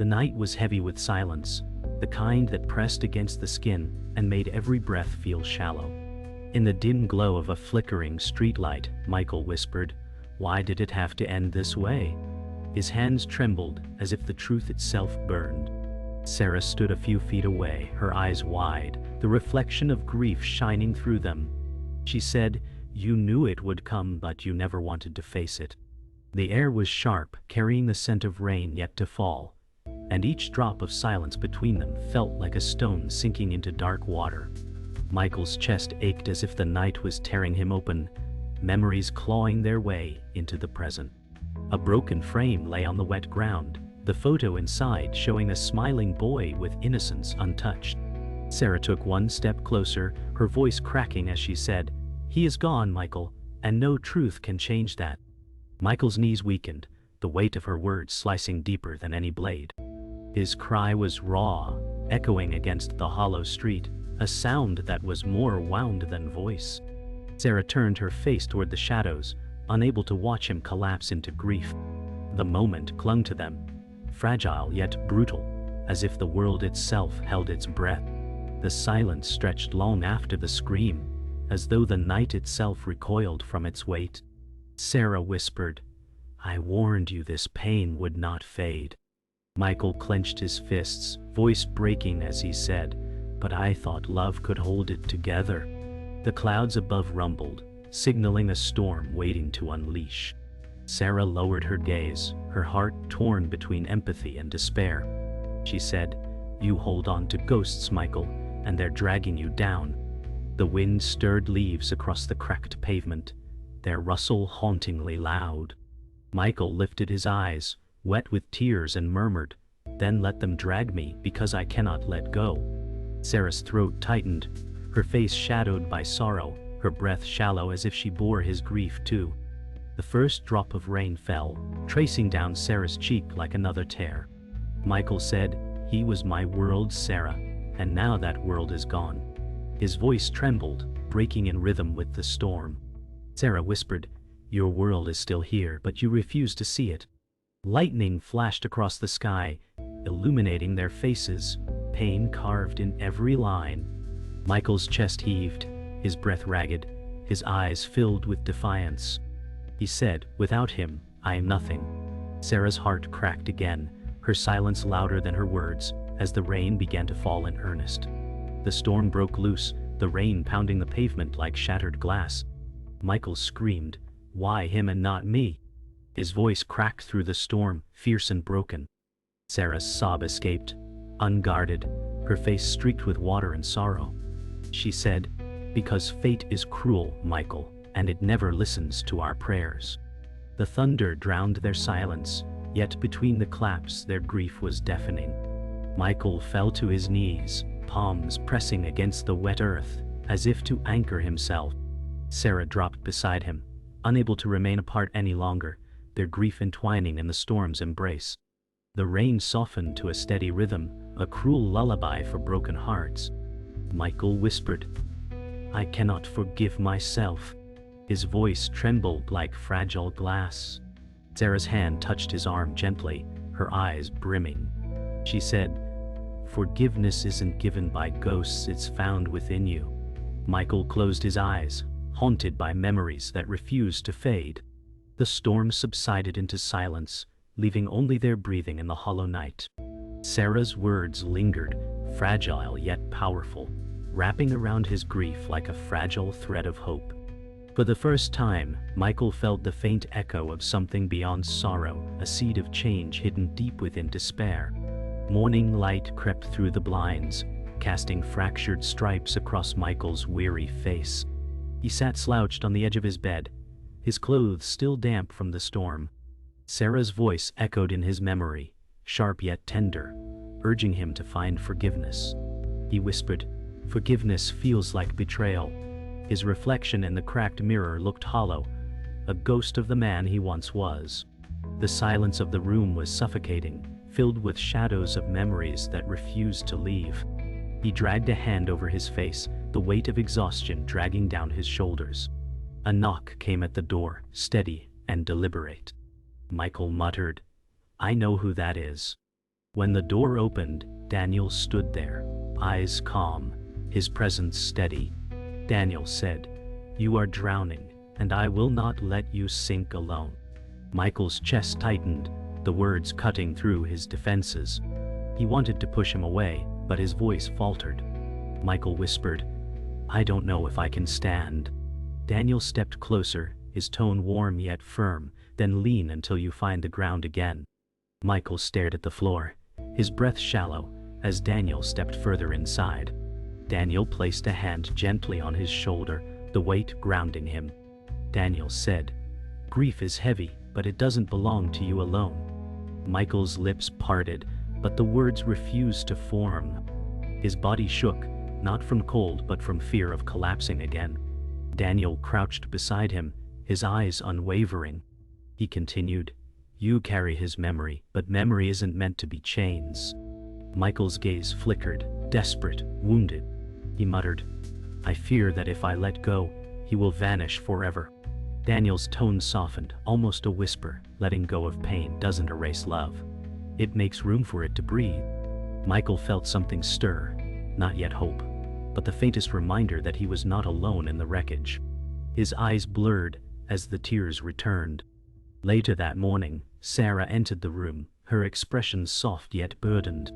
The night was heavy with silence, the kind that pressed against the skin and made every breath feel shallow. In the dim glow of a flickering streetlight, Michael whispered, "Why did it have to end this way?" His hands trembled as if the truth itself burned. Sarah stood a few feet away, her eyes wide, the reflection of grief shining through them. She said, "You knew it would come, but you never wanted to face it." The air was sharp, carrying the scent of rain yet to fall, and each drop of silence between them felt like a stone sinking into dark water. Michael's chest ached as if the night was tearing him open, memories clawing their way into the present. A broken frame lay on the wet ground, the photo inside showing a smiling boy with innocence untouched. Sarah took one step closer, her voice cracking as she said, "He is gone, Michael, and no truth can change that." Michael's knees weakened, the weight of her words slicing deeper than any blade. His cry was raw, echoing against the hollow street, a sound that was more wound than voice. Sarah turned her face toward the shadows, unable to watch him collapse into grief. The moment clung to them, fragile yet brutal, as if the world itself held its breath. The silence stretched long after the scream, as though the night itself recoiled from its weight. Sarah whispered, "I warned you this pain would not fade." Michael clenched his fists, voice breaking as he said, "But I thought love could hold it together." The clouds above rumbled, signaling a storm waiting to unleash. Sarah lowered her gaze, her heart torn between empathy and despair. She said, "You hold on to ghosts, Michael, and they're dragging you down." The wind stirred leaves across the cracked pavement, their rustle hauntingly loud. Michael lifted his eyes, wet with tears, and murmured, "Then let them drag me, because I cannot let go." Sarah's throat tightened, her face shadowed by sorrow, her breath shallow as if she bore his grief too. The first drop of rain fell, tracing down Sarah's cheek like another tear. Michael said, "He was my world, Sarah, and now that world is gone." His voice trembled, breaking in rhythm with the storm. Sarah whispered, "Your world is still here, but you refuse to see it." Lightning flashed across the sky, illuminating their faces, pain carved in every line. Michael's chest heaved, his breath ragged, his eyes filled with defiance. He said, "Without him, I am nothing." Sarah's heart cracked again, her silence louder than her words, as the rain began to fall in earnest. The storm broke loose, the rain pounding the pavement like shattered glass. Michael screamed, "Why him and not me?" His voice cracked through the storm, fierce and broken. Sarah's sob escaped, unguarded, her face streaked with water and sorrow. She said, "Because fate is cruel, Michael, and it never listens to our prayers." The thunder drowned their silence, yet between the claps their grief was deafening. Michael fell to his knees, palms pressing against the wet earth, as if to anchor himself. Sarah dropped beside him, unable to remain apart any longer, their grief entwining in the storm's embrace. The rain softened to a steady rhythm, a cruel lullaby for broken hearts. Michael whispered, "I cannot forgive myself." His voice trembled like fragile glass. Sarah's hand touched his arm gently, her eyes brimming. She said, "Forgiveness isn't given by ghosts, it's found within you." Michael closed his eyes, haunted by memories that refused to fade. The storm subsided into silence, leaving only their breathing in the hollow night. Sarah's words lingered, fragile yet powerful, wrapping around his grief like a fragile thread of hope. For the first time, Michael felt the faint echo of something beyond sorrow, a seed of change hidden deep within despair. Morning light crept through the blinds, casting fractured stripes across Michael's weary face. He sat slouched on the edge of his bed, his clothes still damp from the storm. Sarah's voice echoed in his memory, sharp yet tender, urging him to find forgiveness. He whispered, "Forgiveness feels like betrayal." His reflection in the cracked mirror looked hollow, a ghost of the man he once was. The silence of the room was suffocating, filled with shadows of memories that refused to leave. He dragged a hand over his face, the weight of exhaustion dragging down his shoulders. A knock came at the door, steady and deliberate. Michael muttered, "I know who that is." When the door opened, Daniel stood there, eyes calm, his presence steady. Daniel said, "You are drowning, and I will not let you sink alone." Michael's chest tightened, the words cutting through his defenses. He wanted to push him away, but his voice faltered. Michael whispered, "I don't know if I can stand." Daniel stepped closer, his tone warm yet firm. "Then lean until you find the ground again." Michael stared at the floor, his breath shallow, as Daniel stepped further inside. Daniel placed a hand gently on his shoulder, the weight grounding him. Daniel said, "Grief is heavy, but it doesn't belong to you alone." Michael's lips parted, but the words refused to form. His body shook, not from cold but from fear of collapsing again. Daniel crouched beside him, his eyes unwavering. He continued, "You carry his memory, but memory isn't meant to be chains." Michael's gaze flickered, desperate, wounded. He muttered, "I fear that if I let go, he will vanish forever." Daniel's tone softened, almost a whisper. "Letting go of pain doesn't erase love. It makes room for it to breathe." Michael felt something stir, not yet hope, but the faintest reminder that he was not alone in the wreckage. His eyes blurred as the tears returned. Later that morning, Sarah entered the room, her expression soft yet burdened.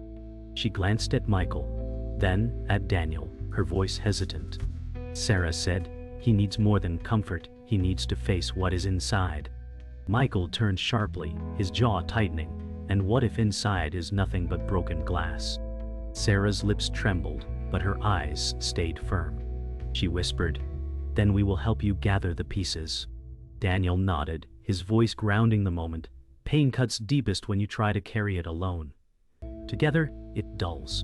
She glanced at Michael, then at Daniel, her voice hesitant. Sarah said, "He needs more than comfort, he needs to face what is inside." Michael turned sharply, his jaw tightening. "And what if inside is nothing but broken glass?" Sarah's lips trembled, but her eyes stayed firm. She whispered, "Then we will help you gather the pieces." Daniel nodded, his voice grounding the moment. "Pain cuts deepest when you try to carry it alone. Together, it dulls."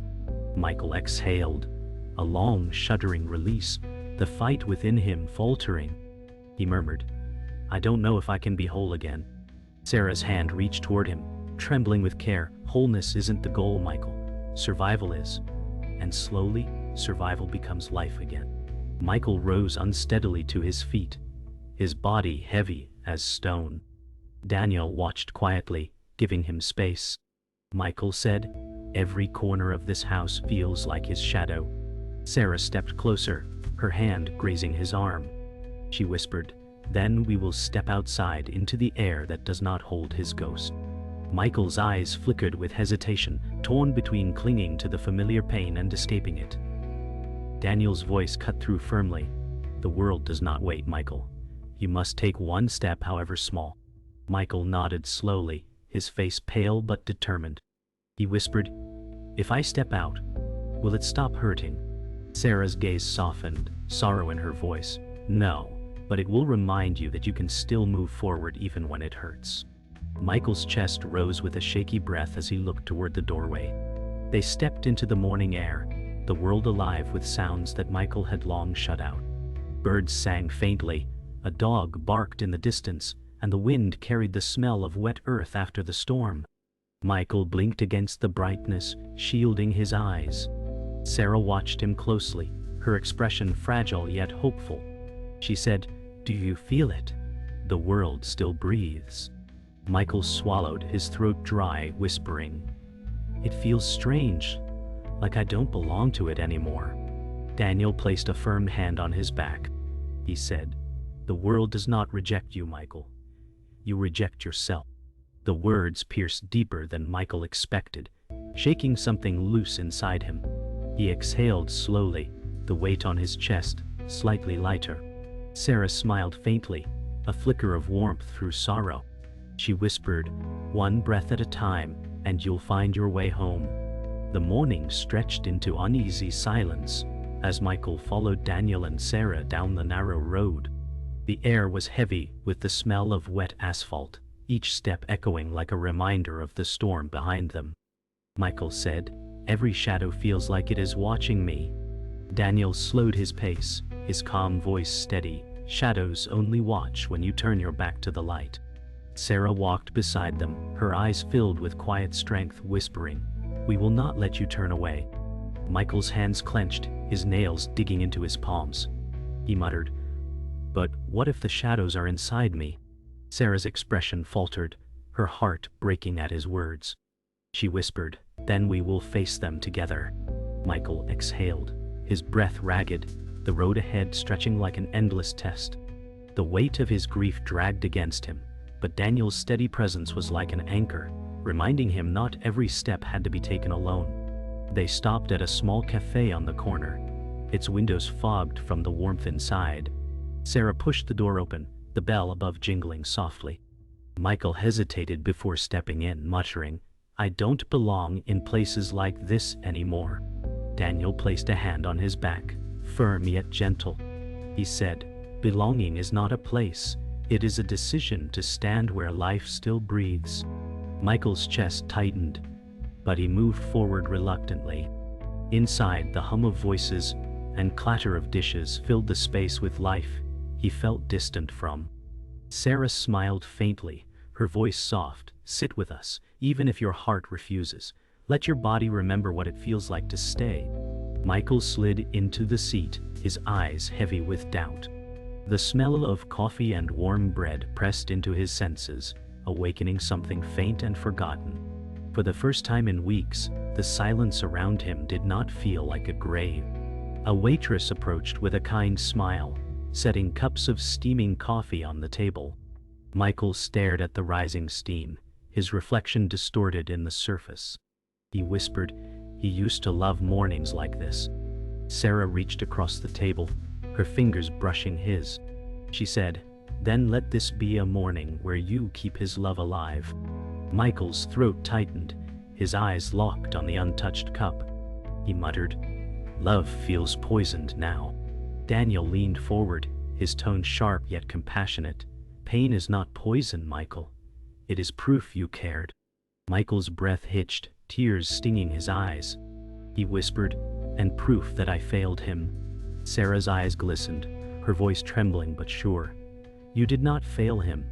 Michael exhaled, a long, shuddering release, the fight within him faltering. He murmured, "I don't know if I can be whole again." Sarah's hand reached toward him, trembling with care. "Wholeness isn't the goal, Michael. Survival is." And slowly, survival becomes life again. Michael rose unsteadily to his feet, his body heavy as stone. Daniel watched quietly, giving him space. Michael said, "Every corner of this house feels like his shadow." Sarah stepped closer, her hand grazing his arm. She whispered, "Then we will step outside into the air that does not hold his ghost." Michael's eyes flickered with hesitation, torn between clinging to the familiar pain and escaping it. Daniel's voice cut through firmly. "The world does not wait, Michael. You must take one step, however small." Michael nodded slowly, his face pale but determined. He whispered, "If I step out, will it stop hurting?" Sarah's gaze softened, sorrow in her voice. "No, but it will remind you that you can still move forward even when it hurts." Michael's chest rose with a shaky breath as he looked toward the doorway. They stepped into the morning air, the world alive with sounds that Michael had long shut out. Birds sang faintly, a dog barked in the distance, and the wind carried the smell of wet earth after the storm. Michael blinked against the brightness, shielding his eyes. Sarah watched him closely, her expression fragile yet hopeful. She said, "Do you feel it? The world still breathes." Michael swallowed, his throat dry, whispering, "It feels strange, like I don't belong to it anymore." Daniel placed a firm hand on his back. He said, "The world does not reject you, Michael. You reject yourself." The words pierced deeper than Michael expected, shaking something loose inside him. He exhaled slowly, the weight on his chest slightly lighter. Sarah smiled faintly, a flicker of warmth through sorrow. She whispered, "One breath at a time, and you'll find your way home." The morning stretched into uneasy silence as Michael followed Daniel and Sarah down the narrow road. The air was heavy with the smell of wet asphalt, each step echoing like a reminder of the storm behind them. Michael said, "Every shadow feels like it is watching me." Daniel slowed his pace, his calm voice steady. "Shadows only watch when you turn your back to the light." Sarah walked beside them, her eyes filled with quiet strength, whispering, "We will not let you turn away." Michael's hands clenched, his nails digging into his palms. He muttered, "But what if the shadows are inside me?" Sarah's expression faltered, her heart breaking at his words. She whispered, Then we will face them together. Michael exhaled, his breath ragged, the road ahead stretching like an endless test. The weight of his grief dragged against him, but Daniel's steady presence was like an anchor, reminding him not every step had to be taken alone. They stopped at a small cafe on the corner, its windows fogged from the warmth inside. Sarah pushed the door open, the bell above jingling softly. Michael hesitated before stepping in, muttering, "I don't belong in places like this anymore." Daniel placed a hand on his back, firm yet gentle. He said, "Belonging is not a place, it is a decision to stand where life still breathes." Michael's chest tightened, but he moved forward reluctantly. Inside, the hum of voices and clatter of dishes filled the space with life he felt distant from. Sarah smiled faintly, her voice soft. "Sit with us, even if your heart refuses. Let your body remember what it feels like to stay." Michael slid into the seat, his eyes heavy with doubt. The smell of coffee and warm bread pressed into his senses, awakening something faint and forgotten. For the first time in weeks, the silence around him did not feel like a grave. A waitress approached with a kind smile, setting cups of steaming coffee on the table. Michael stared at the rising steam, his reflection distorted in the surface. He whispered, "He used to love mornings like this." Sarah reached across the table, her fingers brushing his. She said, "Then let this be a morning where you keep his love alive." Michael's throat tightened, his eyes locked on the untouched cup. He muttered, "Love feels poisoned now." Daniel leaned forward, his tone sharp yet compassionate. "Pain is not poison, Michael. It is proof you cared." Michael's breath hitched, tears stinging his eyes. He whispered, "And proof that I failed him." Sarah's eyes glistened, her voice trembling but sure. "You did not fail him.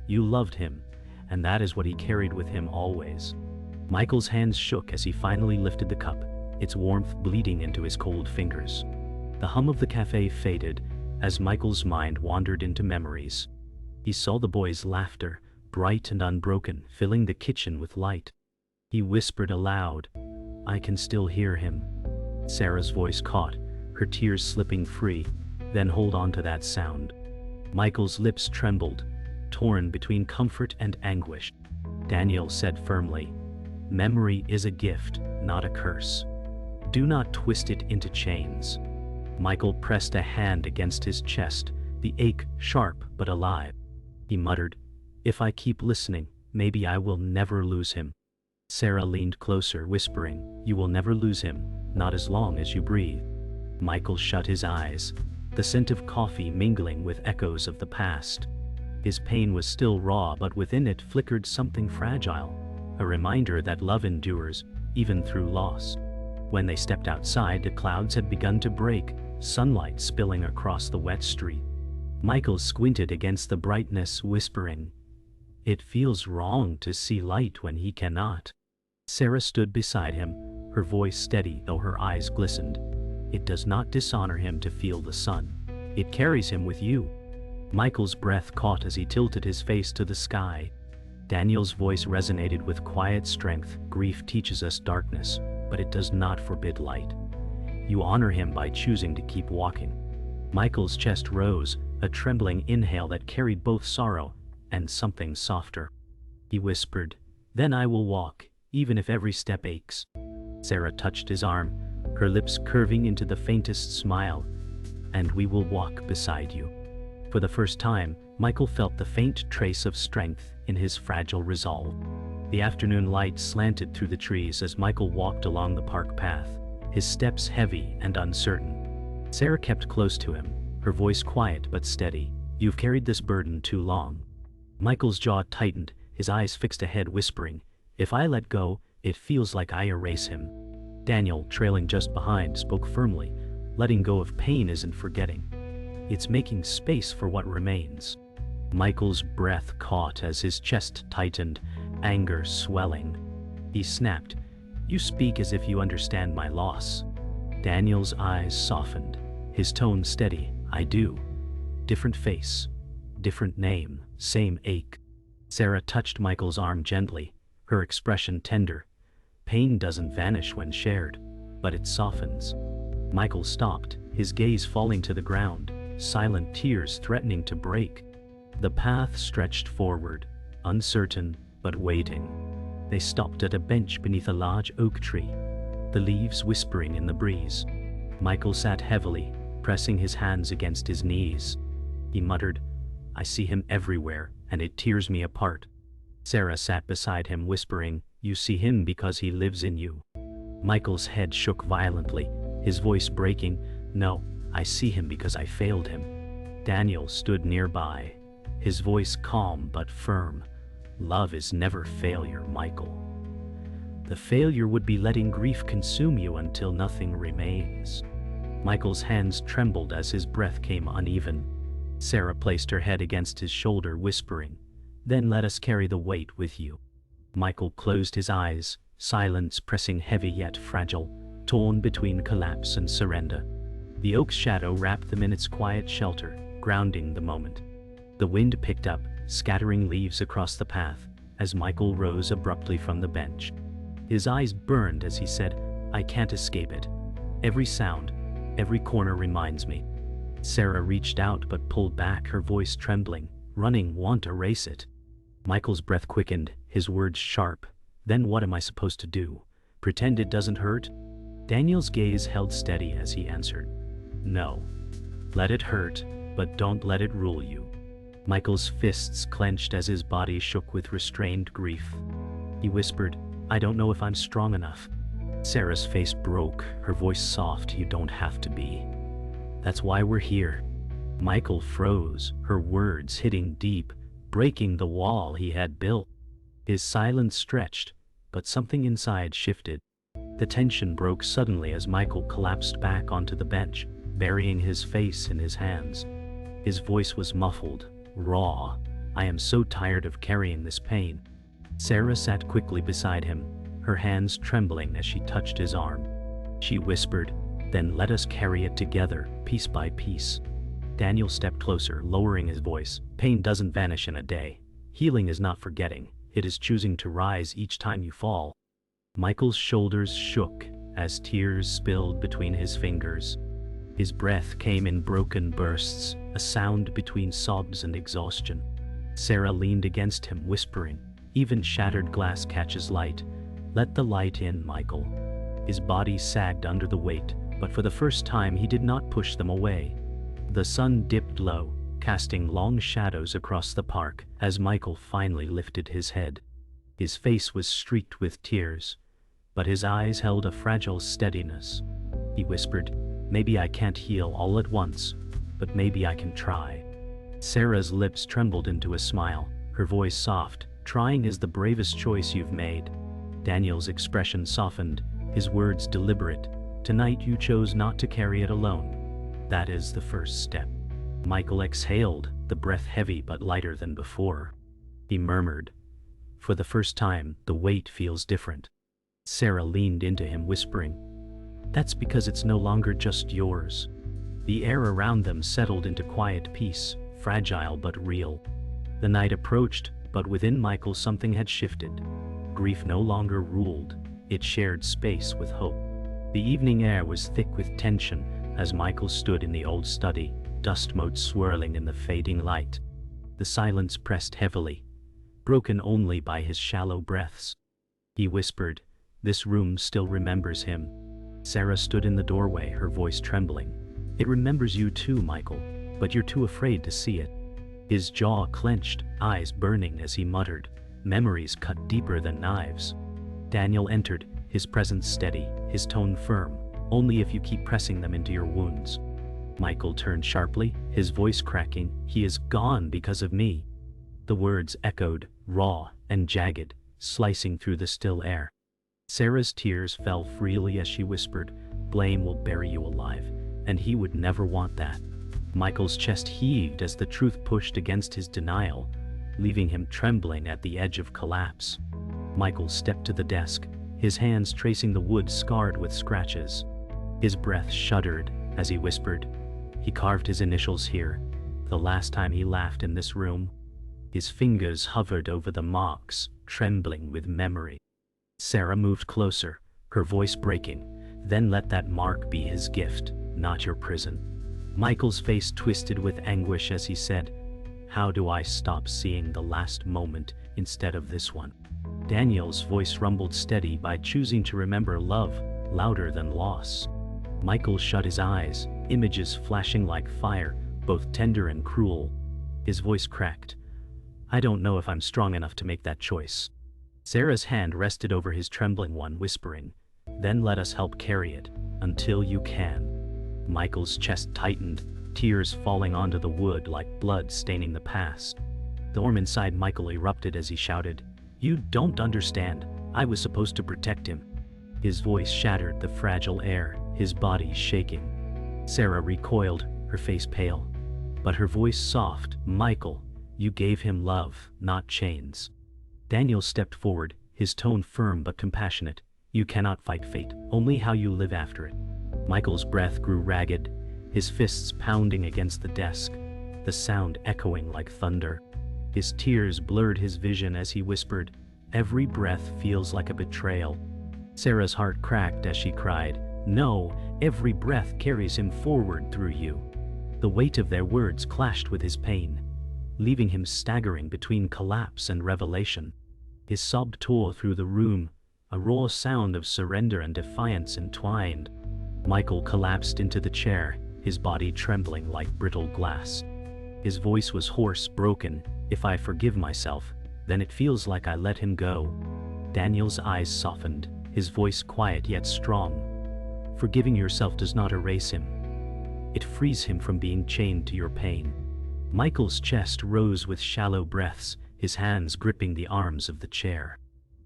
You loved him, and that is what he carried with him always." Michael's hands shook as he finally lifted the cup, its warmth bleeding into his cold fingers. The hum of the cafe faded as Michael's mind wandered into memories. He saw the boys' laughter, bright and unbroken, filling the kitchen with light. He whispered aloud, "I can still hear him." Sarah's voice caught, her tears slipping free, then hold on to that sound. Michael's lips trembled, torn between comfort and anguish. Daniel said firmly, "Memory is a gift, not a curse. Do not twist it into chains." Michael pressed a hand against his chest, the ache sharp but alive. He muttered, "If I keep listening, maybe I will never lose him." Sarah leaned closer, whispering, "You will never lose him, not as long as you breathe." Michael shut his eyes, the scent of coffee mingling with echoes of the past. His pain was still raw, but within it flickered something fragile, a reminder that love endures, even through loss. When they stepped outside, the clouds had begun to break, sunlight spilling across the wet street. Michael squinted against the brightness, whispering, "It feels wrong to see light when he cannot." Sarah stood beside him, her voice steady though her eyes glistened. "It does not dishonor him to feel the sun. It carries him with you." Michael's breath caught as he tilted his face to the sky. Daniel's voice resonated with quiet strength. "Grief teaches us darkness, but it does not forbid light. You honor him by choosing to keep walking." Michael's chest rose, a trembling inhale that carried both sorrow and something softer. He whispered, "Then I will walk, even if every step aches." Sarah touched his arm, her lips curving into the faintest smile. "And we will walk beside you." For the first time, Michael felt the faint trace of strength in his fragile resolve. The afternoon light slanted through the trees as Michael walked along the park path, his steps heavy and uncertain. Sarah kept close to him, her voice quiet but steady. "You've carried this burden too long." Michael's jaw tightened, his eyes fixed ahead, whispering, "If I let go, it feels like I erase him." Daniel, trailing just behind, spoke firmly, "Letting go of pain isn't forgetting. It's making space for what remains." Michael's breath caught as his chest tightened, anger swelling. He snapped, "You speak as if you understand my loss." Daniel's eyes softened, his tone steady. "I do. Different face, different name, same ache." Sarah touched Michael's arm gently, her expression tender. Pain doesn't vanish when shared, but it softens. Michael stopped, his gaze falling to the ground, silent tears threatening to break. The path stretched forward, uncertain, but waiting. They stopped at a bench beneath a large oak tree, the leaves whispering in the breeze. Michael sat heavily, pressing his hands against his knees. He muttered, "I see him everywhere, and it tears me apart." Sarah sat beside him, whispering, "You see him because he lives in you." Michael's head shook violently, his voice breaking, "No, I see him because I failed him." Daniel stood nearby, his voice calm but firm. "Love is never failure, Michael. The failure would be letting grief consume you until nothing remains." Michael's hands trembled as his breath came uneven. Sarah placed her head against his shoulder, whispering, "Then let us carry the weight with you." Michael closed his eyes, silence pressing heavy yet fragile, torn between collapse and surrender. The oak's shadow wrapped them in its quiet shelter, grounding the moment. The wind picked up, scattering leaves across the path, as Michael rose abruptly from the bench. His eyes burned as he said, "I can't escape it. Every sound, every corner reminds me." Sarah reached out but pulled back, her voice trembling, "Running won't erase it." Michael's breath quickened, his words sharp. "Then what am I supposed to do? Pretend it doesn't hurt?" Daniel's gaze held steady as he answered, "No. Let it hurt, but don't let it rule you." Michael's fists clenched as his body shook with restrained grief. He whispered, "I don't know if I'm strong enough." Sarah's face broke, her voice soft, "You don't have to be. That's why we're here." Michael froze, her words hitting deep, breaking the wall he had built. His silence stretched, but something inside shifted. The tension broke suddenly as Michael collapsed back onto the bench, burying his face in his hands. His voice was muffled, raw. "I am so tired of carrying this pain." Sarah sat quickly beside him, her hands trembling as she touched his arm. She whispered, "Then let us carry it together, piece by piece." Daniel stepped closer, lowering his voice. "Pain doesn't vanish in a day. Healing is not forgetting. It is choosing to rise each time you fall." Michael's shoulders shook as tears spilled between his fingers. His breath came in broken bursts, a sound between sobs and exhaustion. Sarah leaned against him, whispering, "Even shattered glass catches light. Let the light in, Michael." His body sagged under the weight, but for the first time he did not push them away. The sun dipped low, casting long shadows across the park as Michael finally lifted his head. His face was streaked with tears, but his eyes held a fragile steadiness. He whispered, "Maybe I can't heal all at once, but maybe I can try." Sarah's lips trembled into a smile, her voice soft. "Trying is the bravest choice you've made." Daniel's expression softened, his words deliberate. "Tonight you chose not to carry it alone. That is the first step." Michael exhaled, the breath heavy but lighter than before. He murmured, "For the first time, the weight feels different." Sarah leaned into him, whispering, "That's because it's no longer just yours." The air around them settled into quiet peace, fragile but real. The night approached, but within Michael something had shifted. Grief no longer ruled, it shared space with hope. The evening air was thick with tension as Michael stood in the old study, dust motes swirling in the fading light. The silence pressed heavily, broken only by his shallow breaths. He whispered, "This room still remembers him." Sarah stood in the doorway, her voice trembling. "It remembers you too, Michael, but you're too afraid to see it." His jaw clenched, eyes burning as he muttered, "Memories cut deeper than knives." Daniel entered, his presence steady, his tone firm, "Only if you keep pressing them into your wounds." Michael turned sharply, his voice cracking, "He is gone because of me." The words echoed, raw and jagged, slicing through the still air. Sarah's tears fell freely as she whispered, "Blame will bury you alive, and he would never want that." Michael's chest heaved as the truth pushed against his denial, leaving him trembling at the edge of collapse. Michael stepped to the desk, his hands tracing the wood scarred with scratches. His breath shuddered as he whispered, "He carved his initials here, the last time he laughed in this room." His fingers hovered over the marks, trembling with memory. Sarah moved closer, her voice breaking. Then let that mark be his gift, not your prison. Michael's face twisted with anguish as he said, how do I stop seeing the last moment instead of this one? Daniel's voice rumbled steady by choosing to remember love louder than loss. Michael shut his eyes, images flashing like fire, both tender and cruel. His voice cracked. I don't know if I'm strong enough to make that choice. Sarah's hand rested over his trembling one, whispering, then let us help carry it, until you can. Michael's chest tightened, tears falling onto the wood like blood staining the past. The storm inside Michael erupted as he shouted, you don't understand, I was supposed to protect him. His voice shattered the fragile air, his body shaking. Sarah recoiled, her face pale, but her voice soft, Michael, you gave him love, not chains. Daniel stepped forward, his tone firm but compassionate. You cannot fight fate, only how you live after it. Michael's breath grew ragged, his fists pounding against the desk, the sound echoing like thunder. His tears blurred his vision as he whispered, every breath feels like a betrayal. Sarah's heart cracked as she cried, no, every breath carries him forward through you. The weight of their words clashed with his pain, leaving him staggering between collapse and revelation. His sob tore through the room, a raw sound of surrender and defiance entwined. Michael collapsed into the chair, his body trembling like brittle glass. His voice was hoarse, broken. If I forgive myself, then it feels like I let him go. Daniel's eyes softened, his voice quiet yet strong. Forgiving yourself does not erase him. It frees him from being chained to your pain. Michael's chest rose with shallow breaths, his hands gripping the arms of the chair.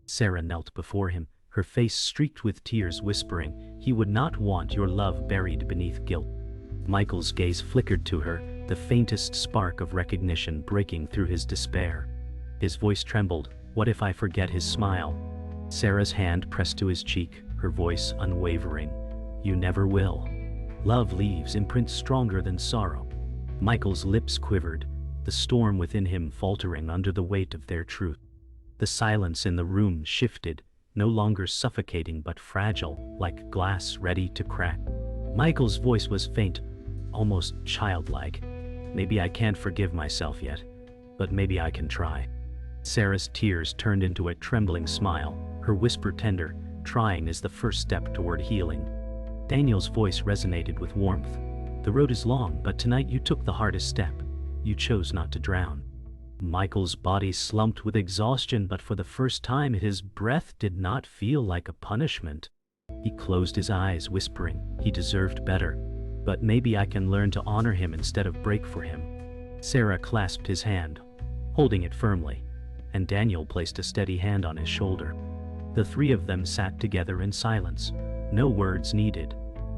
Sarah knelt before him, her face streaked with tears, whispering, he would not want your love buried beneath guilt. Michael's gaze flickered to her, the faintest spark of recognition breaking through his despair. His voice trembled, what if I forget his smile? Sarah's hand pressed to his cheek, her voice unwavering, you never will. Love leaves imprints stronger than sorrow. Michael's lips quivered, the storm within him faltering under the weight of their truth. The silence in the room shifted, no longer suffocating but fragile, like glass ready to crack. Michael's voice was faint, almost childlike. Maybe I can't forgive myself yet, but maybe I can try. Sarah's tears turned into a trembling smile, her whisper tender, trying is the first step toward healing. Daniel's voice resonated with warmth. The road is long, but tonight you took the hardest step. You chose not to drown. Michael's body slumped with exhaustion, but for the first time his breath did not feel like a punishment. He closed his eyes, whispering, he deserved better, but maybe I can learn to honor him instead of break for him. Sarah clasped his hand, holding it firmly, and Daniel placed a steady hand on his shoulder. The three of them sat together in silence, no words needed,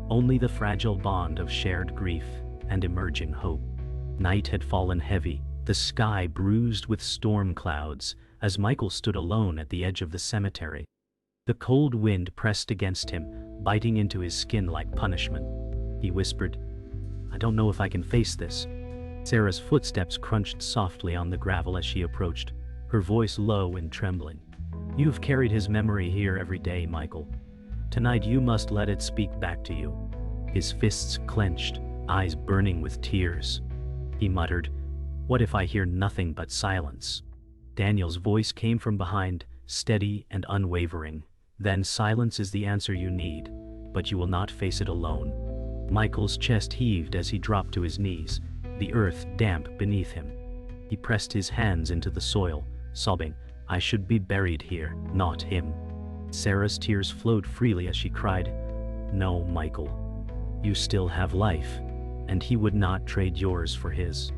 only the fragile bond of shared grief and emerging hope. Night had fallen heavy, the sky bruised with storm clouds, as Michael stood alone at the edge of the cemetery. The cold wind pressed against him, biting into his skin like punishment. He whispered, I don't know if I can face this. Sarah's footsteps crunched softly on the gravel as she approached, her voice low and trembling. You've carried his memory here every day, Michael. Tonight you must let it speak back to you. His fists clenched, eyes burning with tears. He muttered, what if I hear nothing but silence? Daniel's voice came from behind, steady and unwavering. Then silence is the answer you need, but you will not face it alone. Michael's chest heaved as he dropped to his knees, the earth damp beneath him. He pressed his hands into the soil, sobbing, I should be buried here, not him. Sarah's tears flowed freely as she cried, no, Michael. You still have life, and he would not trade yours for his.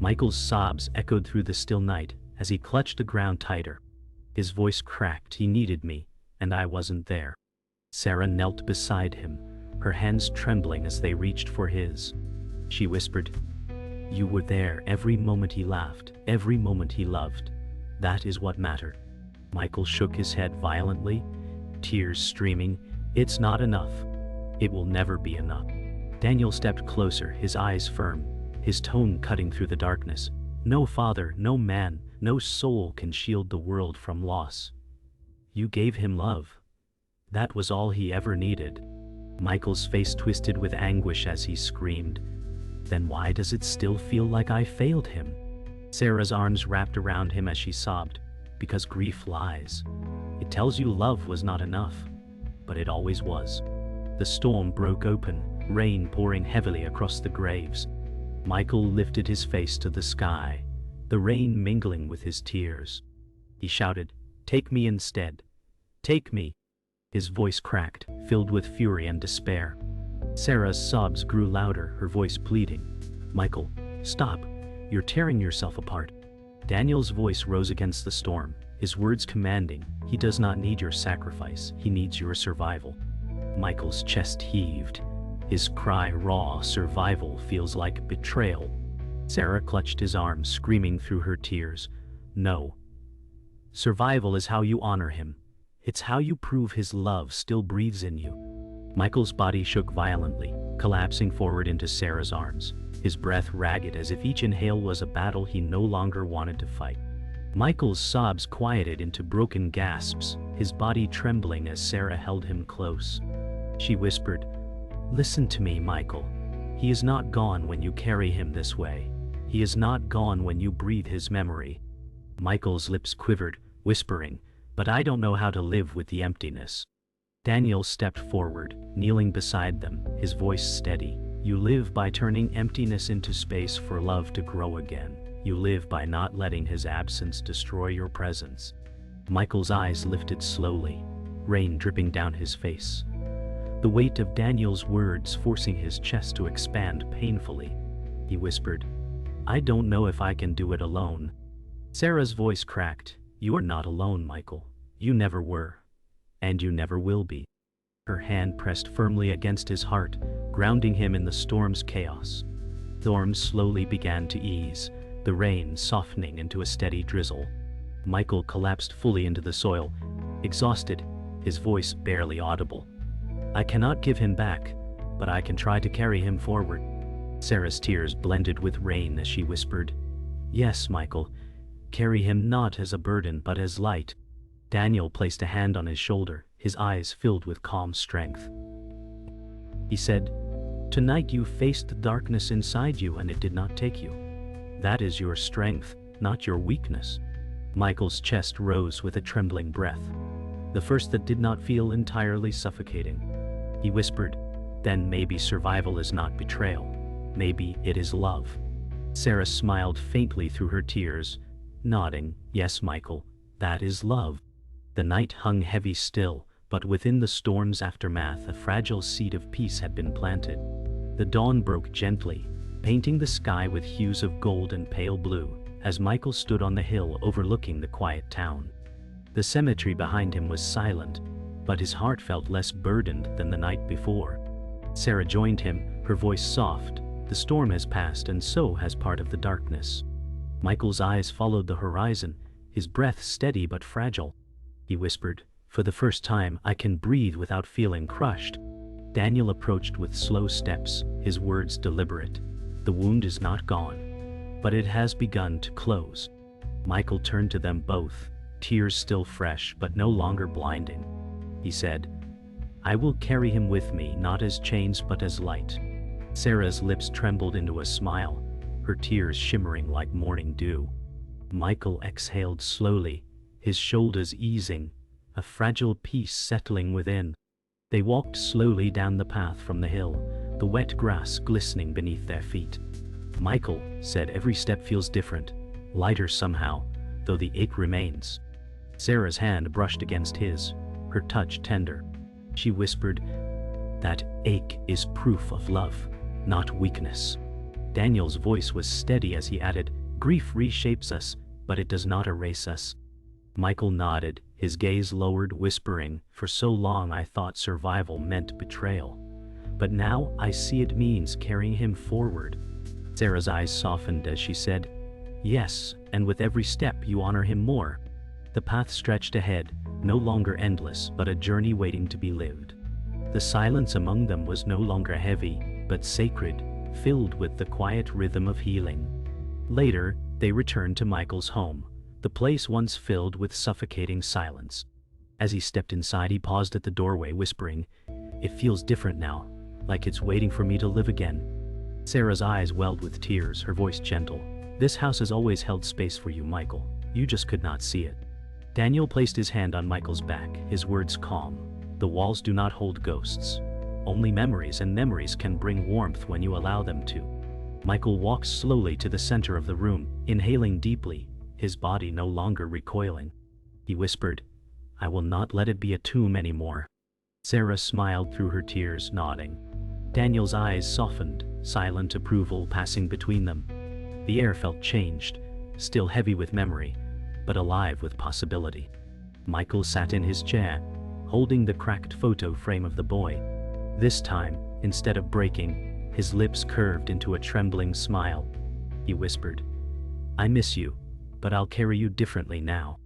Michael's sobs echoed through the still night as he clutched the ground tighter. His voice cracked, he needed me, and I wasn't there. Sarah knelt beside him, her hands trembling as they reached for his. She whispered, you were there every moment he laughed, every moment he loved. That is what mattered. Michael shook his head violently, tears streaming. It's not enough. It will never be enough. Daniel stepped closer, his eyes firm, his tone cutting through the darkness. No father, no man, no soul can shield the world from loss. You gave him love. That was all he ever needed. Michael's face twisted with anguish as he screamed. Then why does it still feel like I failed him? Sarah's arms wrapped around him as she sobbed. Because grief lies. It tells you love was not enough. But it always was. The storm broke open, rain pouring heavily across the graves. Michael lifted his face to the sky, the rain mingling with his tears. He shouted, "Take me instead. Take me." His voice cracked, filled with fury and despair. Sarah's sobs grew louder, her voice pleading. "Michael, stop. You're tearing yourself apart." Daniel's voice rose against the storm, his words commanding, "He does not need your sacrifice, he needs your survival." Michael's chest heaved. His cry, raw, "Survival," feels like betrayal. Sarah clutched his arm, screaming through her tears. "No. Survival is how you honor him. It's how you prove his love still breathes in you." Michael's body shook violently, collapsing forward into Sarah's arms, his breath ragged as if each inhale was a battle he no longer wanted to fight. Michael's sobs quieted into broken gasps, his body trembling as Sarah held him close. She whispered, "Listen to me, Michael. He is not gone when you carry him this way. He is not gone when you breathe his memory." Michael's lips quivered, whispering, "But I don't know how to live with the emptiness." Daniel stepped forward, kneeling beside them, his voice steady. "You live by turning emptiness into space for love to grow again. You live by not letting his absence destroy your presence." Michael's eyes lifted slowly, rain dripping down his face. The weight of Daniel's words forcing his chest to expand painfully. He whispered, "I don't know if I can do it alone." Sarah's voice cracked. "You are not alone, Michael. You never were. And you never will be." Her hand pressed firmly against his heart, grounding him in the storm's chaos. The storm slowly began to ease, the rain softening into a steady drizzle. Michael collapsed fully into the soil, exhausted, his voice barely audible. "I cannot give him back, but I can try to carry him forward." Sarah's tears blended with rain as she whispered, "Yes, Michael, carry him not as a burden but as light." Daniel placed a hand on his shoulder, his eyes filled with calm strength. He said, "Tonight you faced the darkness inside you and it did not take you. That is your strength, not your weakness." Michael's chest rose with a trembling breath, the first that did not feel entirely suffocating. He whispered, "Then maybe survival is not betrayal. Maybe it is love." Sarah smiled faintly through her tears, nodding, "Yes, Michael, that is love." The night hung heavy still, but within the storm's aftermath a fragile seed of peace had been planted. The dawn broke gently, painting the sky with hues of gold and pale blue, as Michael stood on the hill overlooking the quiet town. The cemetery behind him was silent, but his heart felt less burdened than the night before. Sarah joined him, her voice soft. "The storm has passed and so has part of the darkness." Michael's eyes followed the horizon, his breath steady but fragile. He whispered, "For the first time I can breathe without feeling crushed." Daniel approached with slow steps, his words deliberate. "The wound is not gone, but it has begun to close." Michael turned to them both, tears still fresh but no longer blinding. He said, "I will carry him with me not as chains but as light." Sarah's lips trembled into a smile, her tears shimmering like morning dew. Michael exhaled slowly, his shoulders easing, a fragile peace settling within. They walked slowly down the path from the hill, the wet grass glistening beneath their feet. "Michael," said, "every step feels different, lighter somehow, though the ache remains." Sarah's hand brushed against his, her touch tender. She whispered, "That ache is proof of love, not weakness." Daniel's voice was steady as he added, "Grief reshapes us, but it does not erase us." Michael nodded, his gaze lowered, whispering, "For so long I thought survival meant betrayal. But now I see it means carrying him forward." Sarah's eyes softened as she said, "Yes, and with every step you honor him more." The path stretched ahead, no longer endless, but a journey waiting to be lived. The silence among them was no longer heavy, but sacred, filled with the quiet rhythm of healing. Later, they returned to Michael's home, the place once filled with suffocating silence. As he stepped inside, he paused at the doorway, whispering, "It feels different now, like it's waiting for me to live again." Sarah's eyes welled with tears, her voice gentle. "This house has always held space for you, Michael. You just could not see it." Daniel placed his hand on Michael's back, his words calm. "The walls do not hold ghosts. Only memories, and memories can bring warmth when you allow them to." Michael walked slowly to the center of the room, inhaling deeply, his body no longer recoiling. He whispered, "I will not let it be a tomb anymore." Sarah smiled through her tears, nodding. Daniel's eyes softened, silent approval passing between them. The air felt changed, still heavy with memory, but alive with possibility. Michael sat in his chair, holding the cracked photo frame of the boy. This time, instead of breaking, his lips curved into a trembling smile. He whispered, "I miss you, but I'll carry you differently now."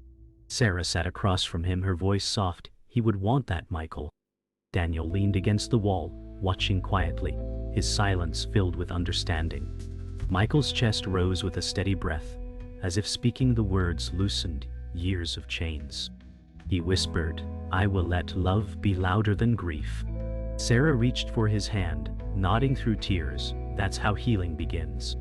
Sarah sat across from him, her voice soft. "He would want that, Michael." Daniel leaned against the wall, watching quietly, his silence filled with understanding. Michael's chest rose with a steady breath, as if speaking the words loosened years of chains. He whispered, "I will let love be louder than grief." Sarah reached for his hand, nodding through tears. "That's how healing begins."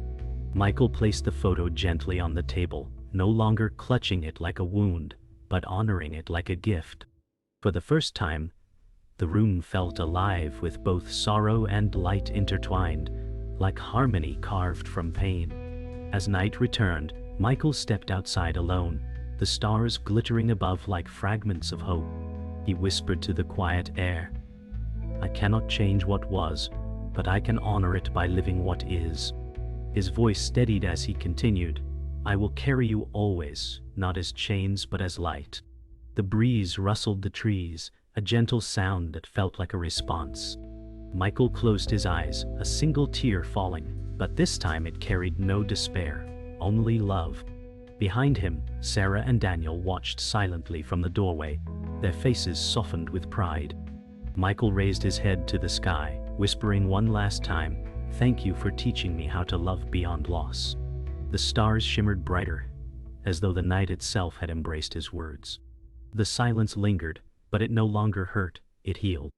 Michael placed the photo gently on the table, no longer clutching it like a wound, but honoring it like a gift. For the first time, the room felt alive with both sorrow and light intertwined, like harmony carved from pain. As night returned, Michael stepped outside alone, the stars glittering above like fragments of hope. He whispered to the quiet air, "I cannot change what was, but I can honor it by living what is." His voice steadied as he continued, "I will carry you always, not as chains but as light." The breeze rustled the trees, a gentle sound that felt like a response. Michael closed his eyes, a single tear falling, but this time it carried no despair, only love. Behind him, Sarah and Daniel watched silently from the doorway, their faces softened with pride. Michael raised his head to the sky, whispering one last time, "Thank you for teaching me how to love beyond loss." The stars shimmered brighter, as though the night itself had embraced his words. The silence lingered, but it no longer hurt, it healed.